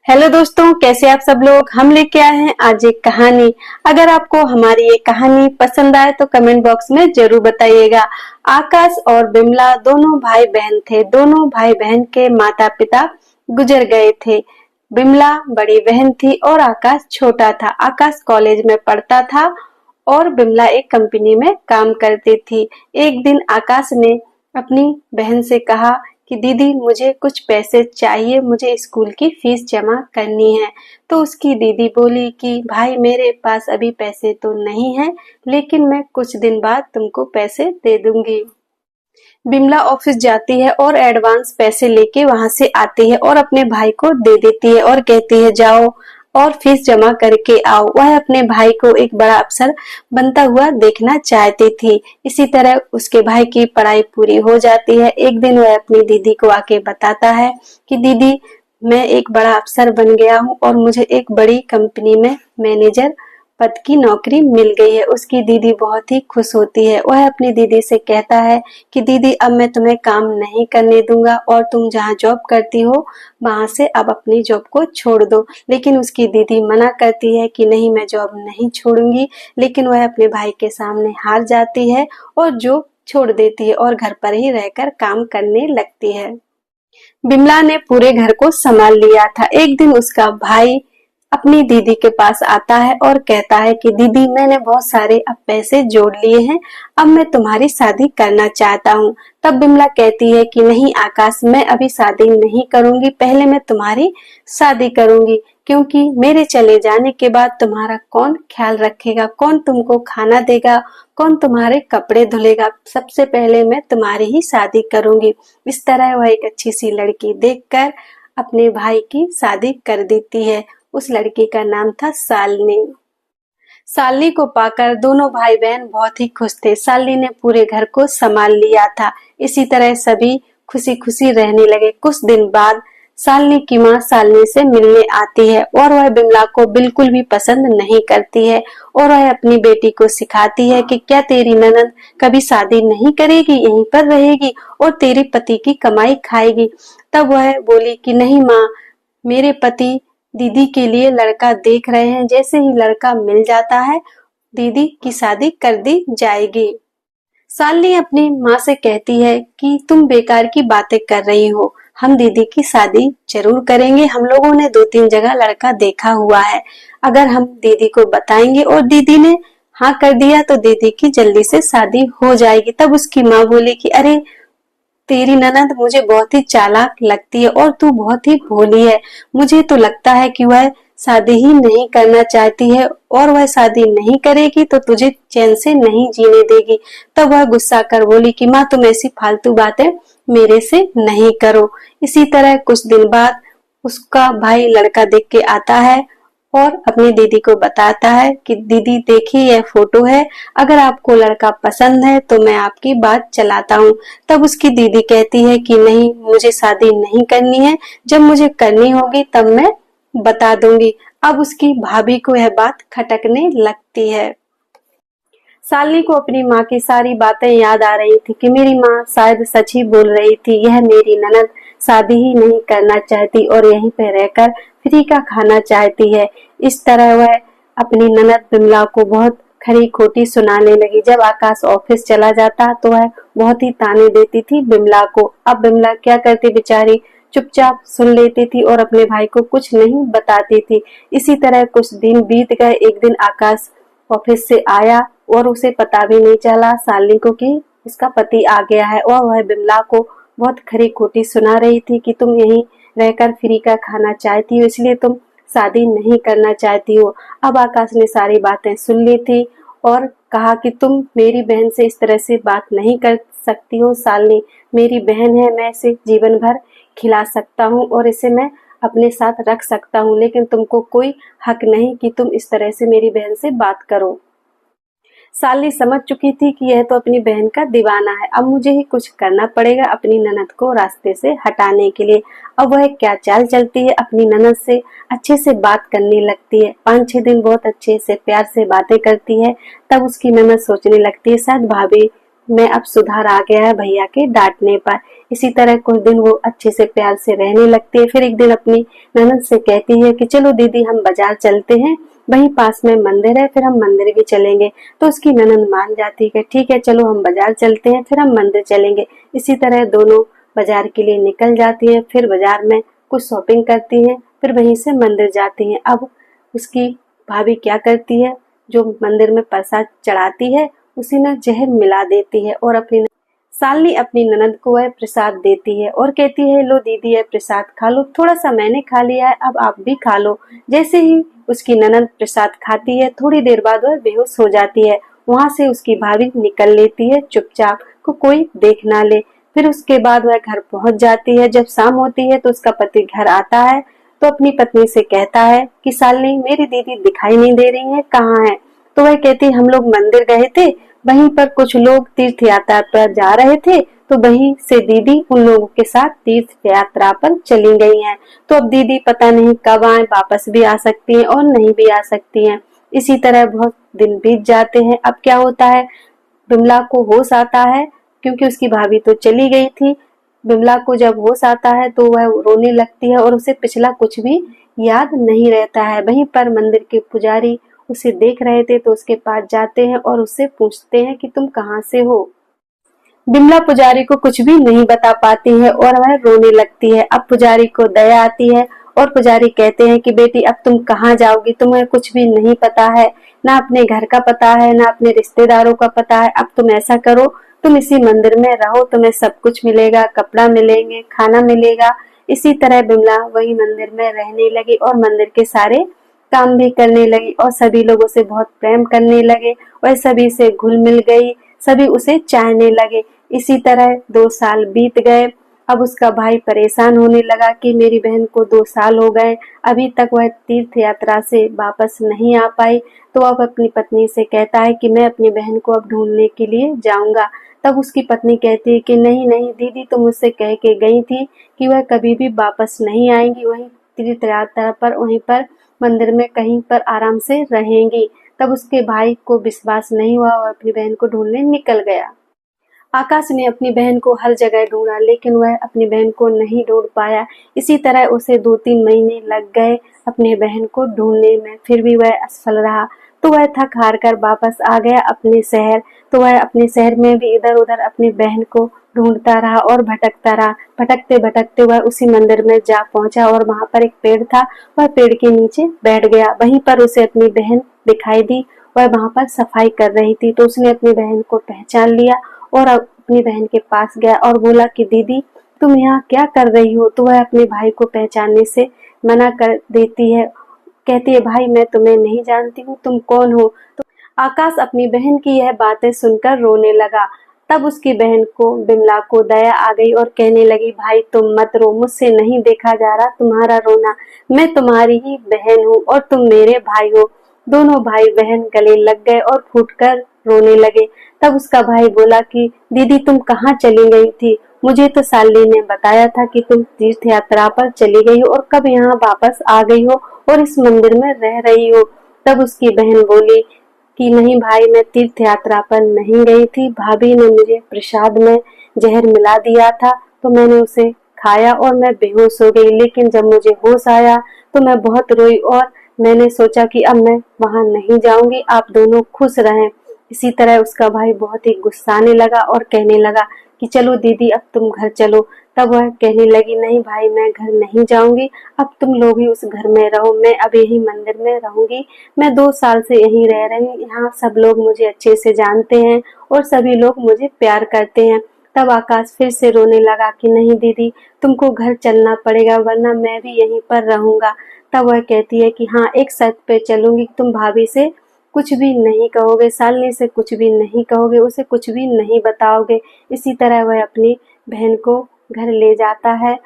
Hello दोस्तों, कैसे आप सब लोग। हम लेके आए हैं आज एक कहानी। अगर आपको हमारी ये कहानी पसंद आए तो कमेंट बॉक्स में जरूर बताइएगा। आकाश और बिमला दोनों भाई बहन थे। दोनों भाई बहन के माता पिता गुजर गए थे। बिमला बड़ी बहन थी और आकाश छोटा था। आकाश कॉलेज में पढ़ता था और बिमला एक कंपनी में काम करती थी। एक दिन आकाश ने अपनी बहन से कहा कि दीदी मुझे कुछ पैसे चाहिए, मुझे स्कूल की फीस जमा करनी है। तो उसकी दीदी बोली कि भाई मेरे पास अभी पैसे तो नहीं है, लेकिन मैं कुछ दिन बाद तुमको पैसे दे दूंगी। बिमला ऑफिस जाती है और एडवांस पैसे लेके वहां से आती है और अपने भाई को दे देती है और कहती है जाओ और फीस जमा करके आओ। वह अपने भाई को एक बड़ा अफसर बनता हुआ देखना चाहती थी। इसी तरह उसके भाई की पढ़ाई पूरी हो जाती है। एक दिन वह अपनी दीदी को आके बताता है कि दीदी मैं एक बड़ा अफसर बन गया हूँ और मुझे एक बड़ी कंपनी में मैनेजर पद की नौकरी मिल गई है। उसकी दीदी बहुत ही खुश होती है। वह अपनी दीदी से कहता है कि दीदी अब मैं तुम्हें काम नहीं करने दूंगा और तुम जहाँ जॉब करती हो वहां से अब अपनी जॉब को छोड़ दो। लेकिन उसकी दीदी मना करती है कि नहीं, मैं जॉब नहीं छोड़ूंगी। लेकिन वह अपने भाई के सामने हार जाती है और जॉब छोड़ देती है और घर पर ही रहकर काम करने लगती है। बिमला ने पूरे घर को संभाल लिया था। एक दिन उसका भाई अपनी दीदी के पास आता है और कहता है कि दीदी मैंने बहुत सारे अब पैसे जोड़ लिए हैं, अब मैं तुम्हारी शादी करना चाहता हूँ। तब बिमला कहती है कि नहीं आकाश, मैं अभी शादी नहीं करूंगी, पहले मैं तुम्हारी शादी करूंगी, क्योंकि मेरे चले जाने के बाद तुम्हारा कौन ख्याल रखेगा, कौन तुमको खाना देगा, कौन तुम्हारे कपड़े धुलेगा। सबसे पहले मैं तुम्हारी ही शादी करूंगी। इस तरह वह एक अच्छी सी लड़की देखकर अपने भाई की शादी कर देती है। उस लड़की का नाम था शालिनी। शालिनी को पाकर दोनों भाई बहन बहुत ही खुश थे। शालिनी ने पूरे घर को संभाल लिया था। इसी तरह सभी खुशी खुशी रहने लगे। कुछ दिन बाद शालिनी की माँ शालिनी से मिलने आती है और वह बिमला को बिल्कुल भी पसंद नहीं करती है और वह अपनी बेटी को सिखाती है कि क्या तेरी ननद कभी शादी नहीं करेगी, यहीं पर रहेगी और तेरे पति की कमाई खाएगी। तब वह बोली कि नहीं माँ, मेरे पति दीदी के लिए लड़का देख रहे हैं, जैसे ही लड़का मिल जाता है दीदी की शादी कर दी जाएगी। शालिनी अपनी माँ से कहती है कि तुम बेकार की बातें कर रही हो, हम दीदी की शादी जरूर करेंगे। हम लोगों ने 2-3 जगह लड़का देखा हुआ है। अगर हम दीदी को बताएंगे और दीदी ने हाँ कर दिया तो दीदी की जल्दी से शादी हो जाएगी। तब उसकी माँ बोली कि अरे तेरी ननद मुझे बहुत ही चालाक लगती है और तू बहुत ही भोली है। मुझे तो लगता है कि वह शादी ही नहीं करना चाहती है और वह शादी नहीं करेगी तो तुझे चैन से नहीं जीने देगी। तब वह गुस्सा कर बोली कि माँ तुम ऐसी फालतू बातें मेरे से नहीं करो। इसी तरह कुछ दिन बाद उसका भाई लड़का देख के आता है और अपनी दीदी को बताता है कि दीदी देखिए यह फोटो है, अगर आपको लड़का पसंद है तो मैं आपकी बात चलाता हूँ। तब उसकी दीदी कहती है कि नहीं, मुझे शादी नहीं करनी है, जब मुझे करनी होगी तब मैं बता दूंगी। अब उसकी भाभी को यह बात खटकने लगती है। शालिनी को अपनी माँ की सारी बातें याद आ रही थी कि मेरी माँ शायद सच ही बोल रही थी, यह मेरी ननद शादी ही नहीं करना चाहती और यहीं पे रहकर फ्री का खाना चाहती है। इस तरह वह अपनी ननद बिमला को बहुत खरी खोटी सुनाने लगी। जब आकाश ऑफिस चला जाता तो वह बहुत ही ताने देती थी बिमला को। अब बिमला क्या करती बेचारी, चुपचाप सुन लेती थी और अपने भाई को कुछ नहीं बताती थी। इसी तरह कुछ दिन बीत गए। एक दिन आकाश ऑफिस से आया और उसे पता भी नहीं चला शालिनी को कि उसका पति आ गया है और वह बिमला को बहुत खरी खोटी सुना रही थी कि तुम यहीं रहकर फ्री का खाना चाहती हो, इसलिए तुम शादी नहीं करना चाहती हो। अब आकाश ने सारी बातें सुन ली थी और कहा कि तुम मेरी बहन से इस तरह से बात नहीं कर सकती हो शालिनी, मेरी बहन है, मैं इसे जीवन भर खिला सकता हूँ और इसे मैं अपने साथ रख सकता हूँ, लेकिन तुमको कोई हक नहीं कि तुम इस तरह से मेरी बहन से बात करो। शालिनी समझ चुकी थी कि यह तो अपनी बहन का दीवाना है, अब मुझे ही कुछ करना पड़ेगा अपनी ननद को रास्ते से हटाने के लिए। अब वह क्या चाल चलती है, अपनी ननद से अच्छे से बात करने लगती है। 5-6 दिन बहुत अच्छे से प्यार से बातें करती है। तब उसकी ननद सोचने लगती है शायद भाभी में अब सुधार आ गया है भैया के डांटने पर। इसी तरह कुछ दिन वो अच्छे से प्यार से रहने लगती है। फिर एक दिन अपनी ननद से कहती है कि चलो दीदी हम बाजार चलते हैं, वहीं पास में मंदिर है, फिर हम मंदिर भी चलेंगे। तो उसकी ननद मान जाती है, ठीक है चलो हम बाजार चलते हैं, फिर हम मंदिर चलेंगे। इसी तरह दोनों बाजार के लिए निकल जाती हैं। फिर बाजार में कुछ शॉपिंग करती हैं, फिर वहीं से मंदिर जाती हैं। अब उसकी भाभी क्या करती है, जो मंदिर में प्रसाद चढ़ाती है उसी में जहर मिला देती है और शालिनी अपनी ननद को वह प्रसाद देती है और कहती है लो दीदी यह प्रसाद खा लो, थोड़ा सा मैंने खा लिया है अब आप भी खा लो। जैसे ही उसकी ननद प्रसाद खाती है थोड़ी देर बाद वह बेहोश हो जाती है। वहां से उसकी भाभी निकल लेती है चुपचाप को कोई देख ना ले। फिर उसके बाद वह घर पहुंच जाती है। जब शाम होती है तो उसका पति घर आता है तो अपनी पत्नी से कहता है कि शालिनी मेरी दीदी दिखाई नहीं दे रही है, कहाँ है? तो वह कहती हम लोग मंदिर गए थे, वहीं पर कुछ लोग तीर्थ यात्रा पर जा रहे थे, तो वहीं से दीदी उन लोगों के साथ तीर्थ यात्रा पर चली गई हैं। तो अब दीदी पता नहीं कब आए, वापस भी आ सकती हैं और नहीं भी आ सकती हैं। इसी तरह बहुत दिन बीत जाते हैं। अब क्या होता है, बिमला को होश आता है क्योंकि उसकी भाभी तो चली गई थी। बिमला को जब होश आता है तो वह रोने लगती है और उसे पिछला कुछ भी याद नहीं रहता है। वहीं पर मंदिर के पुजारी उसे देख रहे थे तो उसके पास जाते हैं और उससे पूछते हैं कि तुम कहाँ से हो। बिमला पुजारी को कुछ भी नहीं बता पाती है और वह रोने लगती है। अब पुजारी को दया आती है और पुजारी कहते हैं कि बेटी अब तुम कहाँ जाओगी, तुम्हें कुछ भी नहीं पता है, ना अपने घर का पता है ना अपने रिश्तेदारों का पता है। अब तुम ऐसा करो, तुम इसी मंदिर में रहो, तुम्हें सब कुछ मिलेगा, कपड़ा मिलेंगे, खाना मिलेगा। इसी तरह बिमला वही मंदिर में रहने लगी और मंदिर के सारे काम भी करने लगी और सभी लोगों से बहुत प्रेम करने लगे। वह सभी से घुल मिल गई, सभी उसे चाहने लगे। इसी तरह 2 साल बीत गए। अब उसका भाई परेशान होने लगा कि मेरी बहन को 2 साल हो गए, अभी तक वह तीर्थ यात्रा से वापस नहीं आ पाई। तो अब अपनी पत्नी से कहता है कि मैं अपनी बहन को अब ढूंढने के लिए जाऊंगा। तब उसकी पत्नी कहती है कि नहीं नहीं दीदी, तुम मुझसे कह के गई थी कि वह कभी भी वापस नहीं आएंगी, वहीं तीर्थ यात्रा पर वहीं पर मंदिर में कहीं पर आराम से रहेंगी। तब उसके भाई को विश्वास नहीं हुआ और अपनी बहन को ढूंढने निकल गया। आकाश ने अपनी बहन को हर जगह ढूंढा लेकिन वह अपनी बहन को नहीं ढूंढ पाया। इसी तरह उसे 2-3 महीने लग गए अपने बहन को ढूंढने में, फिर भी वह असफल रहा। तो वह थक हार कर वापस आ गया अपने शहर। तो वह अपने शहर में भी इधर उधर अपनी बहन को ढूंढता रहा और भटकता रहा। भटकते भटकते वह उसी मंदिर में जा पहुंचा और वहां पर एक पेड़ था। वह पेड़ के नीचे बैठ गया। वहीं पर उसे अपनी बहन दिखाई दी। वह वहां पर सफाई कर रही थी। तो उसने अपनी बहन को पहचान लिया और अपनी बहन के पास गया और बोला कि दीदी तुम यहाँ क्या कर रही हो? तो वह अपने भाई को पहचानने से मना कर देती है। कहती है भाई मैं तुम्हें नहीं जानती हूँ, तुम कौन हो? तो आकाश अपनी बहन की यह बातें सुनकर रोने लगा। तब उसकी बहन को बिमला को दया आ गई और कहने लगी भाई तुम मत रो, मुझसे नहीं देखा जा रहा तुम्हारा रोना, मैं तुम्हारी ही बहन हूँ और तुम मेरे भाई हो। दोनों भाई बहन गले लग गए और फूटकर रोने लगे। तब उसका भाई बोला कि दीदी तुम कहाँ चली गई थी? मुझे तो शालिनी ने बताया था कि तुम तीर्थ यात्रा पर चली गई हो और कब यहाँ वापस आ गई हो और इस मंदिर में रह रही हो। तब उसकी बहन बोली कि नहीं भाई मैं तीर्थ यात्रा पर नहीं गई थी, भाभी ने मुझे प्रसाद में जहर मिला दिया था तो मैंने उसे खाया और मैं बेहोश हो गई। लेकिन जब मुझे होश आया तो मैं बहुत रोई और मैंने सोचा कि अब मैं वहां नहीं जाऊंगी, आप दोनों खुश रहें। इसी तरह उसका भाई बहुत ही गुस्साने लगा और कहने लगा कि चलो दीदी अब तुम घर चलो। तब वह कहने लगी नहीं भाई मैं घर नहीं जाऊंगी, अब तुम लोग ही उस घर में रहो, मैं अब यही मंदिर में रहूंगी। मैं 2 साल से यहीं रह रही हूँ, यहाँ सब लोग मुझे अच्छे से जानते हैं और सभी लोग मुझे प्यार करते हैं। तब आकाश फिर से रोने लगा कि नहीं दीदी तुमको घर चलना पड़ेगा वरना मैं भी यहीं पर रहूंगा। तब वह कहती है कि हाँ एक शर्त पे चलूंगी, तुम भाभी से कुछ भी नहीं कहोगे, शालिनी से कुछ भी नहीं कहोगे, उसे कुछ भी नहीं बताओगे। इसी तरह वह अपनी बहन को घर ले जाता है।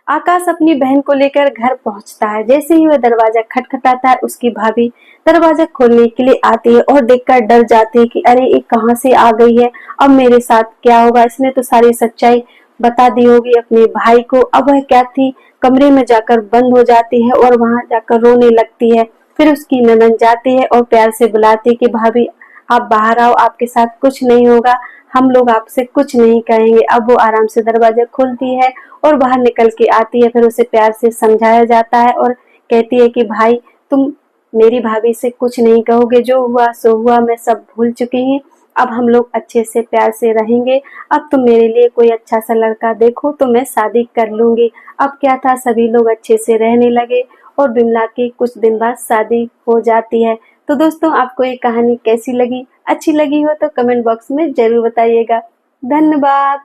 आकाश अपनी बहन को लेकर घर पहुंचता है। जैसे ही वह दरवाजा खटखटाता है उसकी भाभी दरवाजा खोलने के लिए आती है और देखकर डर जाती है कि अरे ये कहाँ से आ गई है, अब मेरे साथ क्या होगा? इसने तो सारी सच्चाई बता दी होगी अपने भाई को। अब वह क्या थी, कमरे में जाकर बंद हो जाती है और वहां जाकर रोने लगती है। फिर उसकी ननद जाती है और प्यार से बुलाती है कि भाभी आप बाहर आओ, आपके साथ कुछ नहीं होगा, हम लोग आपसे कुछ नहीं कहेंगे। अब वो आराम से दरवाजा खोलती है और बाहर निकल के आती है। फिर उसे प्यार से समझाया जाता है और कहती है कि भाई तुम मेरी भाभी से कुछ नहीं कहोगे, जो हुआ सो हुआ, मैं सब भूल चुकी हूँ, अब हम लोग अच्छे से प्यार से रहेंगे। अब तुम मेरे लिए कोई अच्छा सा लड़का देखो तो मैं शादी कर लूंगी। अब क्या था, सभी लोग अच्छे से रहने लगे और बिमला की कुछ दिन बाद शादी हो जाती है। तो दोस्तों, आपको ये कहानी कैसी लगी? अच्छी लगी हो तो कमेंट बॉक्स में जरूर बताइएगा। धन्यवाद।